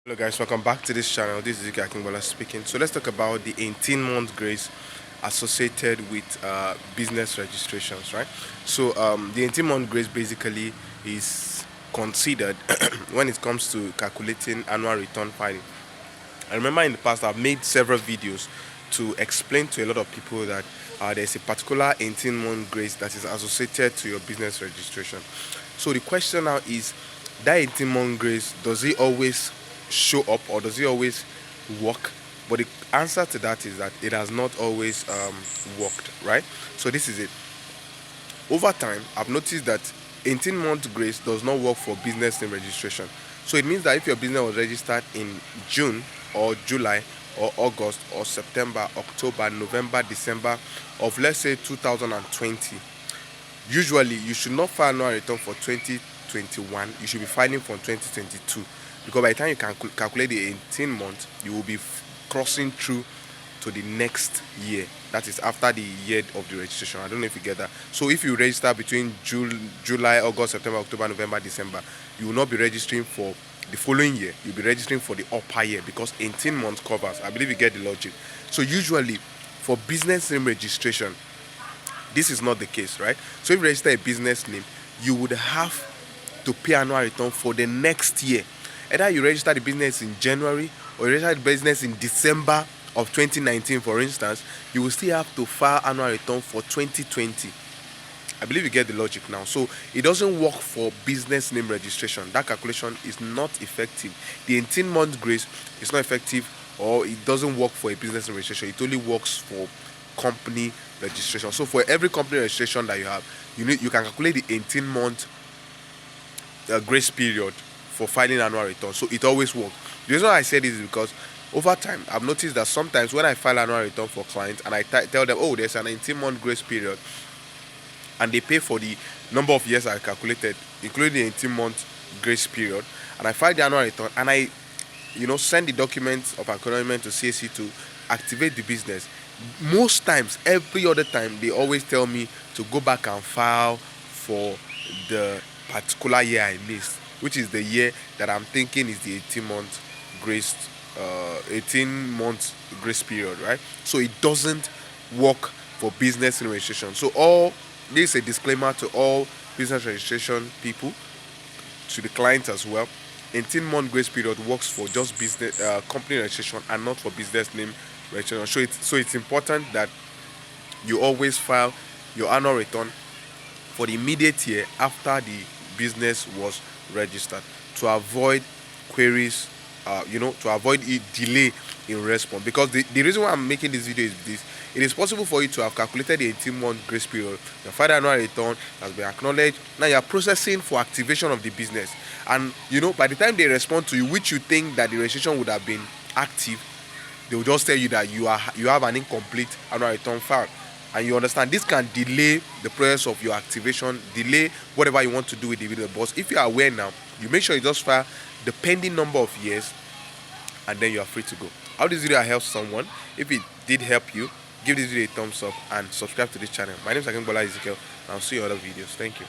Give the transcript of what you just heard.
Hello guys, welcome back to this channel. This is Ike Akingbola speaking. So let's talk about the 18-month grace associated with business registrations, right? So the 18-month grace basically is considered when it comes to calculating annual return filing. I remember in the past I've made several videos to explain to a lot of people that there's a particular 18-month grace that is associated to your business registration. So the question now is, that 18-month grace, does it always show up or does it always work? But the answer to that is that it has not always worked, right? So this is it. Over time, I've noticed that 18-month grace does not work for business name registration. So it means that if your business was registered in June or July or August or September, October, November, December of, let's say, 2020, usually you should not file annual return for 2021. You should be filing for 2022, because by the time you can calculate the 18 months, you will be crossing through to the next year. That is after the year of the registration. I don't know if you get that. So if you register between July, August, September, October, November, December, you will not be registering for the following year. You'll be registering for the upper year, because 18 months covers. I believe you get the logic. So usually for business name registration, this is not the case, right? So if you register a business name, you would have to pay annual return for the next year. Either you register the business in January or you register the business in December of 2019, for instance, you will still have to file annual return for 2020. I believe you get the logic now. So it doesn't work for business name registration. That calculation is not effective. The 18-month grace is not effective, or it doesn't work for a business name registration. It only works for company registration. So for every company registration that you have, you can calculate the 18-month grace period for filing annual return. So it always works. The reason why I say this is because over time I've noticed that sometimes when I file annual return for clients and I tell them, oh, there's an 18-month grace period, and they pay for the number of years I calculated, including the 18-month grace period, and I file the annual return and I send the documents of acknowledgement to CAC to activate the business, most times, every other time, they always tell me to go back and file for the particular year I missed, which is the year that I'm thinking is the 18-month grace 18-month grace period, right? So it doesn't work for business registration. So this is a disclaimer to all business registration people, to the clients as well. 18-month grace period works for just business company registration and not for business name registration. So it's important that you always file your annual return for the immediate year after the business was registered, to avoid queries, to avoid delay in response. Because the reason why I'm making this video is this: it is possible for you to have calculated the 18-month grace period, your filed annual return has been acknowledged, now you are processing for activation of the business, and by the time they respond to you, which you think that the registration would have been active, they will just tell you that you have an incomplete annual return file. And you understand, this can delay the process of your activation, delay whatever you want to do with the video. But if you are aware now, you make sure you just file the pending number of years, and then you are free to go. I hope this video helps someone. If it did help you, give this video a thumbs up and subscribe to this channel. My name is Akingbola Ezekiel, and I'll see you in other videos. Thank you.